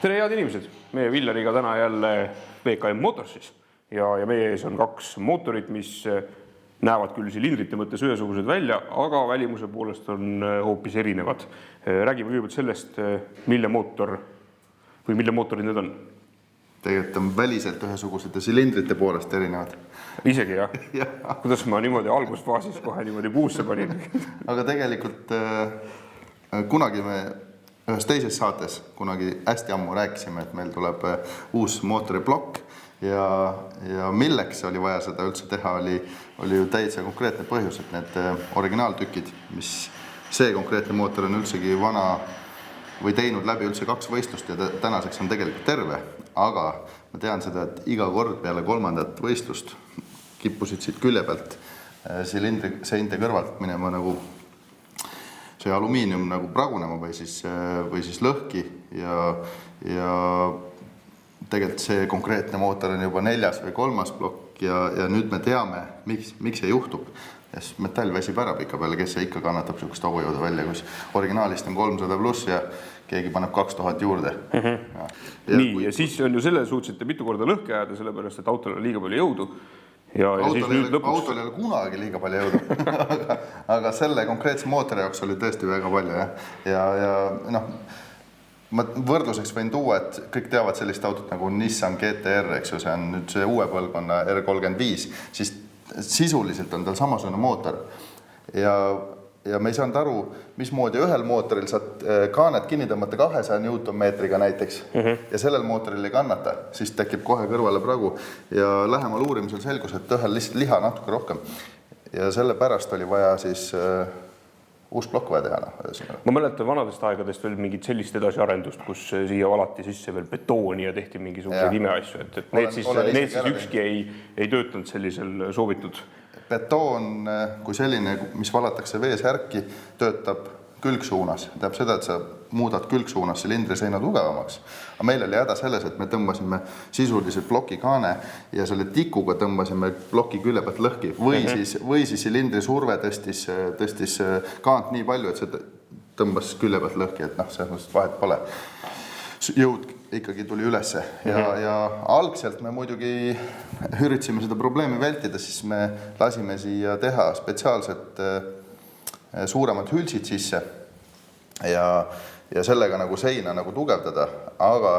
Tere head inimesed, meie Villeriga täna jälle VKM Motorsis ja meie ees on kaks mootorit, mis näevad küll silindrite mõttes ühesugused välja, aga välimuse poolest on hoopis erinevad. Räägime kõigepealt sellest, mille mootorid need on. Tegelikult on väliselt ühesugused ja silindrite poolest erinevad. Isegi jah? Kuidas ma niimoodi algusfaasis kohe niimoodi puusse panin? Aga tegelikult kunagi me ühes teises saates kunagi hästi ammu rääkisime, et meil tuleb uus mootoriplokk ja milleks oli vaja seda üldse teha, oli ju täitsa konkreetne põhjus, et need originaaltükid, mis see konkreetne mootor on üldsegi vana või teinud läbi üldse 2 võistlust ja tänaseks on tegelikult terve, aga ma tean seda, et iga kord peale 3. võistlust kippusid siit külje pealt silindri seinte kõrvalt minema nagu see alumiinium nagu pragunema või siis lõhki ja tegelikult see konkreetne mootor on juba 4. või 3. plokk ja nüüd me teame, miks see juhtub. Sest metall väsib ära pika peale, kes see ikka kannatab sellist hobujõuda välja, kus originaalist on 300 pluss ja keegi paneb 2000 juurde. Nii, ja siis on ju selle suutsite mitu korda lõhki ajada, sellepärast, et autol on liiga palju jõudu. Autol ei ole kunagi liiga palju jõudu, aga selle konkreetse mootori jaoks oli tõesti väga palju. Ja ma võrdluseks võin tuua, et kõik teavad sellist autot nagu Nissan GT-R, eks ju, see on nüüd see uue põlvkonna R35, siis sisuliselt on tal samasugune mootor. Ja me ei saanud aru, mismoodi ühel mootoril saad kaanet kinni tõmmata 200 Newtonmeetriga näiteks ja sellel mootoril ei kannata, siis tekib kohe kõrvale pragu ja lähemal uurimisel selgus, et ühel lihtsalt liha natuke rohkem. Ja selle pärast oli vaja siis uus plokk vaja teha. Ma mäletan vanadest aegadest veel mingit sellist edasiarendust, kus siia valati sisse veel betooni ja tehti mingisuguseid imeasju, et need siis ükski ei töötanud sellisel soovitud. Betoon kui selline, mis valatakse vees härki, töötab külgsuunas. Tähendab seda, et sa muudad külgsuunas silindri seina tugevamaks. Aga meil oli häda selles, et me tõmbasime sisuliselt ploki kaane ja selle tikuga tõmbasime ploki külje pealt lõhki. Või siis silindri surve tõstis kaant nii palju, et see tõmbas külje pealt lõhki, et selles vahet pole. Jõud ikkagi tuli ülesse ja algselt me muidugi üritasime seda probleemi vältida, siis me lasime siia teha spetsiaalselt suuremad hülsid sisse ja sellega nagu seina nagu tugevdada, aga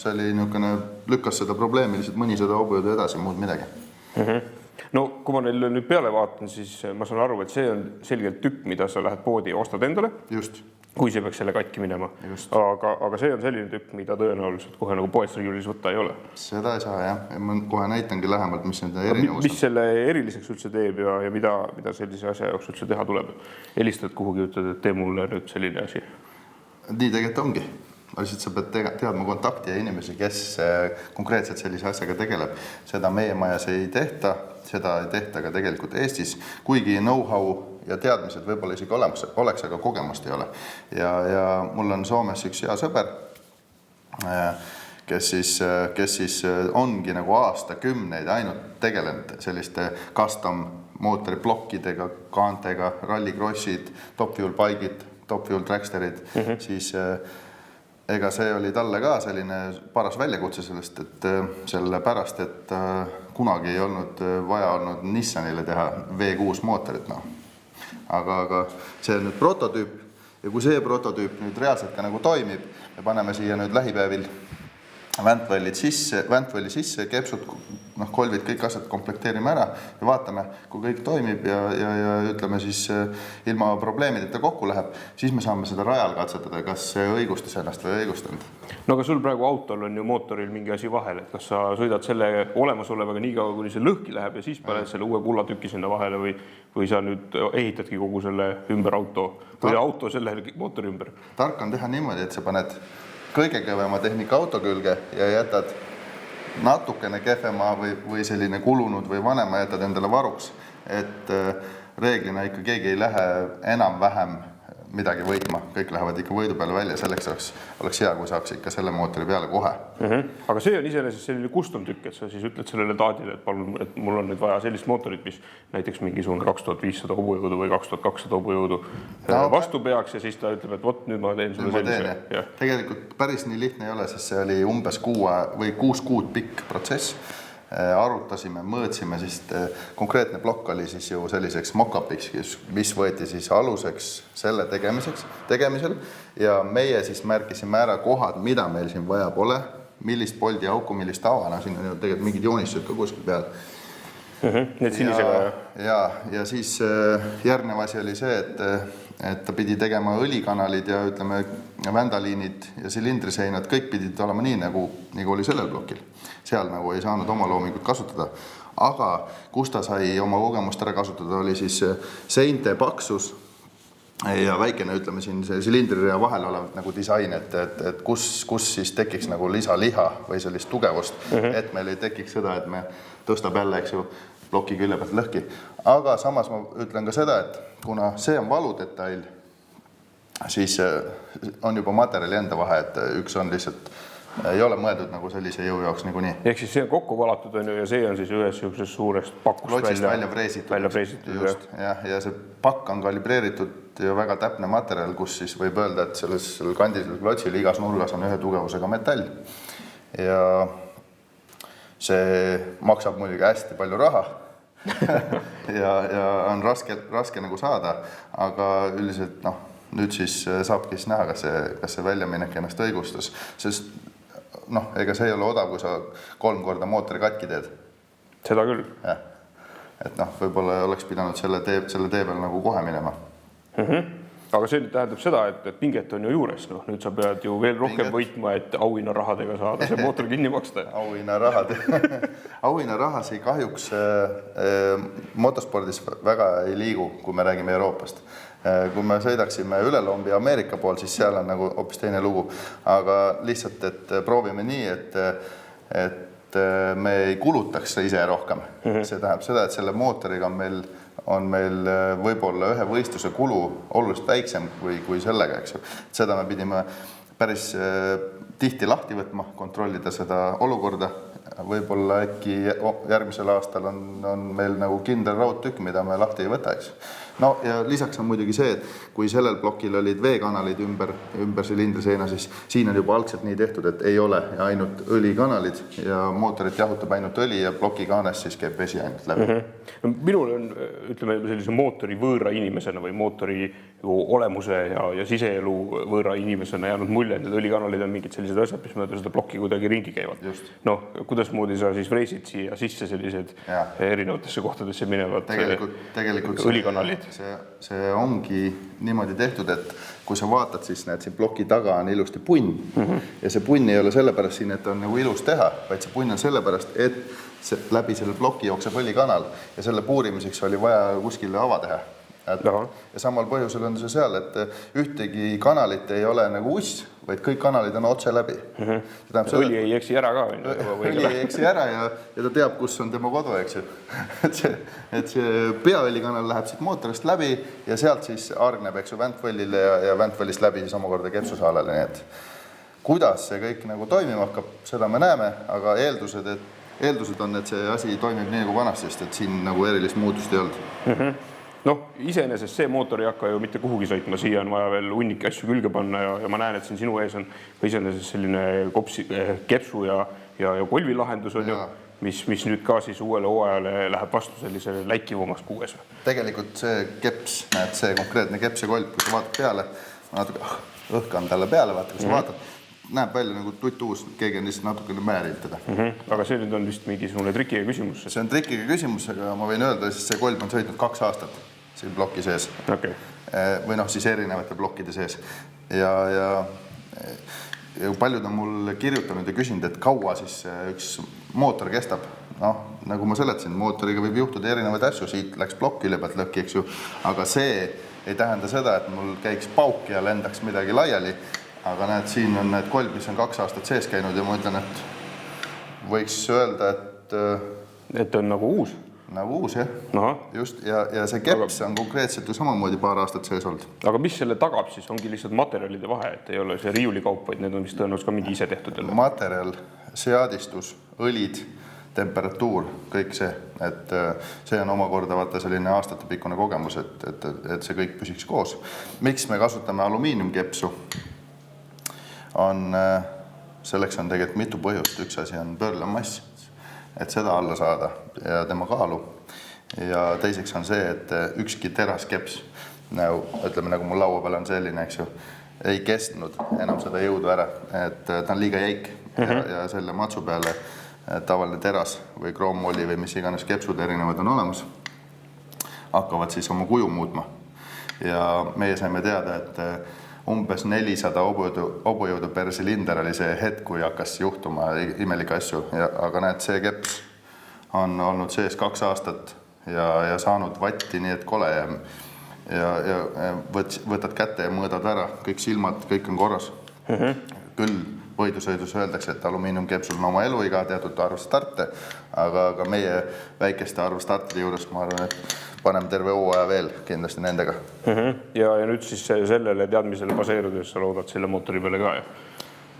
see oli niisugune, lükkas seda probleemi lihtsalt mõnisada hobujõudu edasi, muud midagi. No kui ma neile nüüd peale vaatan, siis ma saan aru, et see on selgelt tükk, mida sa lähed poodi ja ostad endale. Just. Kui see peaks selle katki minema. Aga see on selline tükk, mida tõenäoliselt kohe nagu poest riiulis võtta ei ole. Seda ei saa, jah. Ma kohe näitangi lähemalt, mis need erinevus on. Mis selle eriliseks üldse teeb ja mida sellise asja jaoks üldse teha tuleb? Helistad kuhugi, ütled, et tee mulle nüüd selline asi. Nii tegelikult ongi. Lihtsalt sa pead teadma kontakti ja inimesi, kes konkreetselt sellise asjaga tegeleb. Seda meie majas ei tehta, seda ei tehta ka tegelikult Eestis, kuigi know-how ja teadmised võib-olla isegi oleks, aga kogemust ei ole. Ja mul on Soomes üks hea sõber, kes siis ongi nagu aastakümneid ainult tegelenud selliste custom mootori plokkidega, kaantega, rallikrossid, top-fuel paigid, top-fuel tracksterid, siis ega see oli talle ka selline paras väljakutse sellest, et selle pärast, et kunagi ei olnud vaja olnud Nissanile teha V6 mootorit, Aga see on nüüd prototüüp ja kui see prototüüp nüüd reaalselt ka nagu toimib, me paneme siia nüüd lähipäevil Ventvalli sisse, kepsud, kolvid, kõik asjad komplekteerime ära ja vaatame, kui kõik toimib ja ütleme siis ilma probleemideta kokku läheb, siis me saame seda rajal katsetada, kas see õigustas ennast või õigustanud. No aga sul praegu autol on ju mootoril mingi asi vahel, et kas sa sõidad selle olemasolevaga nii kaua, kuni see lõhki läheb ja siis paned selle uue kullatüki sinna vahele või sa nüüd ehitadki kogu selle ümber auto või auto selle mootori ümber? Tark on teha niimoodi, et sa paned kõige kõvema tehnika auto külge ja jätad natukene kehvema või selline kulunud või vanema jätad endale varuks, et reeglina ikka keegi ei lähe enam-vähem midagi võitma, kõik lähevad ikka võidu peale välja, selleks oleks hea, kui saaks ikka selle mootori peale kohe. Aga see on iseenesest selline custom tükk, et sa siis ütled sellele taadile, et palun, et mul on nüüd vaja sellist mootorit, mis näiteks mingisugune 2500 hobujõudu või 2200 hobujõudu vastu peaks ja siis ta ütleb, et vot nüüd ma teen sulle sellise. Tegelikult päris nii lihtne ei ole, sest see oli umbes 6 kuud pikk protsess. Arutasime, mõõtsime, sest konkreetne plokk oli siis ju selliseks mock-upiks, mis võeti siis aluseks selle tegemisel ja meie siis märkisime ära kohad, mida meil siin vaja pole, millist poldi auku, millist ava, siin on ju tegelikult mingid joonistused ka kuskil peal. Need sinisega. Ja siis järgnev asi oli see, et ta pidi tegema õlikanalid ja ütleme vändaliinid ja silindriseinad, kõik pidid olema nii, nagu oli sellel plokil. Seal nagu ei saanud oma loomingut kasutada. Aga kus ta sai oma kogemust ära kasutada, oli siis seinte paksus ja väikene, ütleme siin see silindrirea vahel olev nagu disain, et kus siis tekiks nagu lisaliha või sellist tugevust, et meil ei tekiks seda, et me tõstab jälle, eks ju, ploki külje pealt lõhki. Aga samas ma ütlen ka seda, et kuna see on valudetail, siis on juba materjali enda vahe, et üks on lihtsalt, ei ole mõeldud nagu sellise jõu jaoks nagu nii. Ehk siis see on kokku valatud on ju ja see on siis ühes suurest pakust välja preesitud. Just, ja see pakk on kalibreeritud ja väga täpne materjal, kus siis võib öelda, et sellel kandisel klotsil igas nurgas on ühe tugevusega metall. Ja see maksab muidugi hästi palju raha ja on raske nagu saada, aga üldiselt nüüd siis saabki siis näha, kas see väljaminek ennast õigustas, sest ega see ei ole odav, kui sa 3 korda mootori katki teed. Seda küll. Ja. Et võib-olla oleks pidanud selle tee peal nagu kohe minema. Aga see tähendab seda, et pinget on ju juures. Nüüd sa pead ju veel rohkem võitma, et auhinnarahadega saada see mootor kinni maksta. Auhinnarahas ei kahjuks motospordis väga ei liigu, kui me räägime Euroopast. Kui me sõidaksime üle lombi Ameerika pool, siis seal on nagu hoopis teine lugu. Aga lihtsalt, et proovime nii, et me ei kulutaks ise rohkem. See tähendab seda, et selle mootoriga on meil võib-olla ühe võistluse kulu oluliselt väiksem kui sellega, eks ju. Seda me pidime päris tihti lahti võtma, kontrollida seda olukorda. Võib-olla äkki järgmisel aastal on meil nagu kindel raudtükk, mida me lahti ei võta, eks. No ja lisaks on muidugi see, et kui sellel plokil olid veekanalid ümber silindriseina, siis siin on juba algselt nii tehtud, et ei ole ainult õlikanalid ja mootorit jahutab ainult õli ja plokikaanes siis käib vesi ainult läbi. Minul on, ütleme, sellise mootori võõra inimesena või mootori olemuse ja siseelu võõra inimesena jäänud mulje, et õlikanalid on mingid sellised asjad, mis mööda seda plokki kuidagi ringi käivad. Kuidasmoodi sa siis reisid siia sisse sellised erinevatesse kohtadesse minevad õlikanalid? See ongi niimoodi tehtud, et kui sa vaatad, siis näed, siin ploki taga on ilusti punn ja see punn ei ole sellepärast siin, et on nagu ilus teha, vaid see punn on sellepärast, et läbi selle ploki jookseb õlikanal ja selle puurimiseks oli vaja kuskile ava teha. Ja samal põhjusel on see seal, et ühtegi kanalit ei ole nagu uss, vaid kõik kanalid on otse läbi. Õli ei eksi ära ka. Õli ei eksi ära ja ta teab, kus on tema kodu, eks ju. Et see peaõlikanal läheb siit mootorist läbi ja sealt siis argneb, eks ju, väntvõllile ja väntvõllist läbi siis omakorda kepsusaalele. Nii et kuidas see kõik nagu toimima hakkab, seda me näeme, aga eeldused on, et see asi toimib nii nagu vanasti, sest et siin nagu erilist muutust ei olnud. Iseenesest see mootor ei hakka ju mitte kuhugi sõitma, siia on vaja veel hunnik asju külge panna ja ma näen, et siin sinu ees on iseenesest selline kepsu ja kolvilahendus on ju, mis nüüd ka siis uuele hooajale läheb vastu sellisele läikivumaks kuues. Tegelikult see keps, näed, see konkreetne keps ja kolb, kui sa vaatad peale, natuke õhkan talle peale, vaata, kui sa vaatad, näeb välja nagu tutt-uus, keegi on lihtsalt natukene määril teda. Aga see nüüd on vist mingisugune trikiga küsimus. See on trikiga küsimus, aga ma võin öelda, et see kolb on sõitnud 2 aastat siin ploki sees. Või siis erinevate plokkide sees. Ja paljud on mul kirjutanud ja küsinud, et kaua siis üks mootor kestab. Nagu ma seletasin, mootoriga võib juhtuda erinevaid asju, siit läks plokk külje pealt lõhki, eks ju. Aga see ei tähenda seda, et mul käiks pauk ja lendaks midagi laiali. Aga näed, siin on need kolb, mis on 2 aastat sees käinud ja ma ütlen, et võiks öelda, et on nagu uus. nagu uus, jah. Ahah. Just, ja see keps on konkreetselt ju samamoodi paar aastat sees olnud. Aga mis selle tagab siis? Ongi lihtsalt materjalide vahe, et ei ole see riiulikaup, vaid need on vist tõenäoliselt ka mingi ise tehtud jälle. Materjal, seadistus, õlid, temperatuur, kõik see, et see on omakorda vaata selline aastatepikkune kogemus, et see kõik püsiks koos. Miks me kasutame alumiiniumkepsu? Selleks on tegelikult mitu põhjust. Üks asi on pöörlemass, et seda alla saada ja tema kaalu. Ja teiseks on see, et ükski teraskeps, ütleme nagu mul laua peal on selline, eks ju, ei kestnud enam seda jõudu ära, et ta on liiga jäik ja selle matsu peale tavaline teras või kroommolli või mis iganes kepsud erinevad on olemas, hakkavad siis oma kuju muutma. Ja meie saime teada, et umbes 400 hobujõudu per silinder oli see hetk, kui hakkas juhtuma imelike asju. Aga näed, see keps on olnud sees 2 aastat ja saanud vatti nii, et kole ja võtad kätte ja mõõdad ära. Kõik silmad, kõik on korras. Küll võidusõidus öeldakse, et alumiiniumkepsul on oma eluiga teatud arv starte, aga meie väikeste arv startide juures, ma arvan, et paneme terve hooaja veel kindlasti nendega. Ja nüüd siis sellele teadmisele baseerudes sa loodad selle mootori peale ka, jah?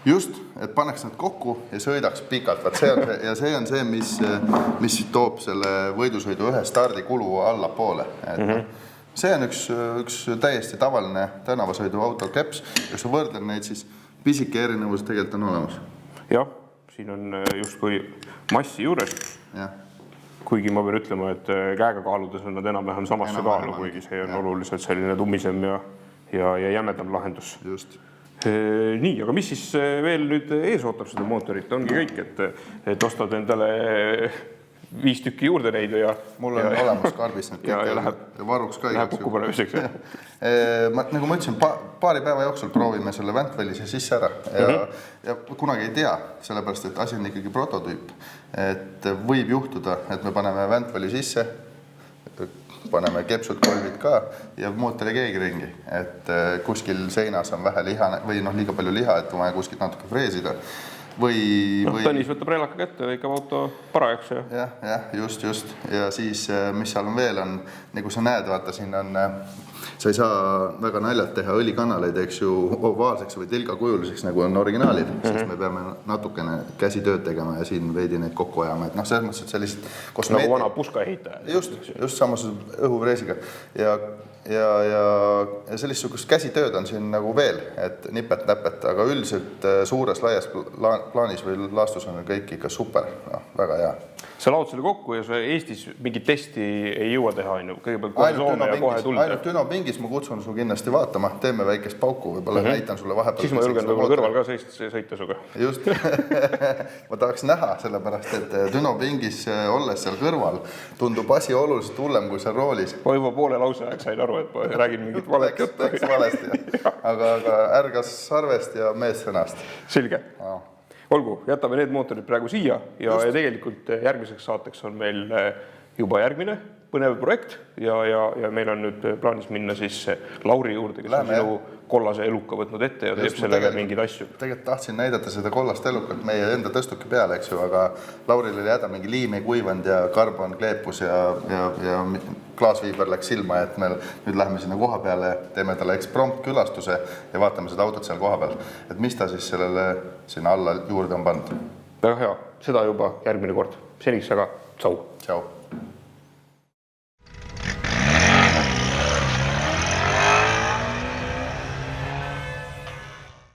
Just, et paneks nad kokku ja sõidaks pikalt. See on see, mis toob selle võidusõidu ühe stardikulu alla poole. See on üks täiesti tavaline tänavasõidu autokeps. Kui sa võrdled neid, siis pisike erinevus tegelikult on olemas. Jah, siin on justkui massi juures. Kuigi ma pean ütlema, et käega kaaludes on nad enam-vähem samasse kaalu, kuigi see on oluliselt selline tummisem ja jämedam lahendus. Just. Nii, aga mis siis veel nüüd ees ootab seda mootorit? Ongi kõik, et ostad endale 5 tükki juurde neid ja... Mul on olemas karbis need kõik ja varuks ka läheb kukku panemiseks. Nagu ma ütlesin, paari päeva jooksul proovime selle Ventvelise sisse ära ja kunagi ei tea, sellepärast, et asi on ikkagi prototüüp. Et võib juhtuda, et me paneme Ventveli sisse, paneme kepsud, kolvid ka ja mootor ei keegi ringi. Et kuskil seinas on vähe liha või liiga palju liha, et on vaja kuskilt natuke freesida. Tõnis võtab relaka kätte, lõikab auto parajaks. Jah, just. Ja siis, mis seal on veel on, nagu sa näed, vaata siin on, sa ei saa väga naljalt teha õlikanaleid, eks ju, ovaalseks või tilgakujuliseks, nagu on originaalid, sest me peame natukene käsitööd tegema ja siin veidi neid kokku ajama. Et selles mõttes, et sellised nagu vana puska ehitaja. Just samas õhuvreesiga. Ja sellist käsitööd on siin nagu veel, et nipet-näpet, aga üldiselt suures laias plaanis või laastus on kõik ikka super, väga hea. Sa laud selle kokku ja sa Eestis mingit testi ei jõua teha, kõigepealt kohe Soome ja kohe tulda. Ainult Dünopingis ma kutsun su kindlasti vaatama, teeme väikest pauku, võibolla näitan sulle vahepeal. Siis ma julgen võib-olla kõrval ka sõita suga. Just, ma tahaks näha, sellepärast, et Dünopingis olles seal kõrval tundub asi oluliselt hullem kui seal roolis. Ma juba poole lause aeg sain aru, et ma räägin mingit valet juttu. Läks valesti, aga ärgas sarvest ja mees sõnast. Selge. Olgu, jätame need mootorid praegu siia ja tegelikult järgmiseks saateks on meil juba järgmine põnev projekt ja meil on nüüd plaanis minna siis Lauri juurde, kes on sinu kollase eluka võtnud ette ja teeb sellega mingeid asju. Tegelikult tahtsin näidata seda kollast elukat meie enda tõstuki peale, eks ju, aga Lauril oli häda mingi liim ei kuivanud ja karbon kleepus ja klaasviiber läks silma, et me nüüd läheme sinna koha peale, teeme talle eksprompt külastuse ja vaatame seda autot seal koha peal. Et mis ta siis sellele sinna alla juurde on pandud. Väga hea, seda juba järgmine kord. Seniks aga, tšau. Tšau.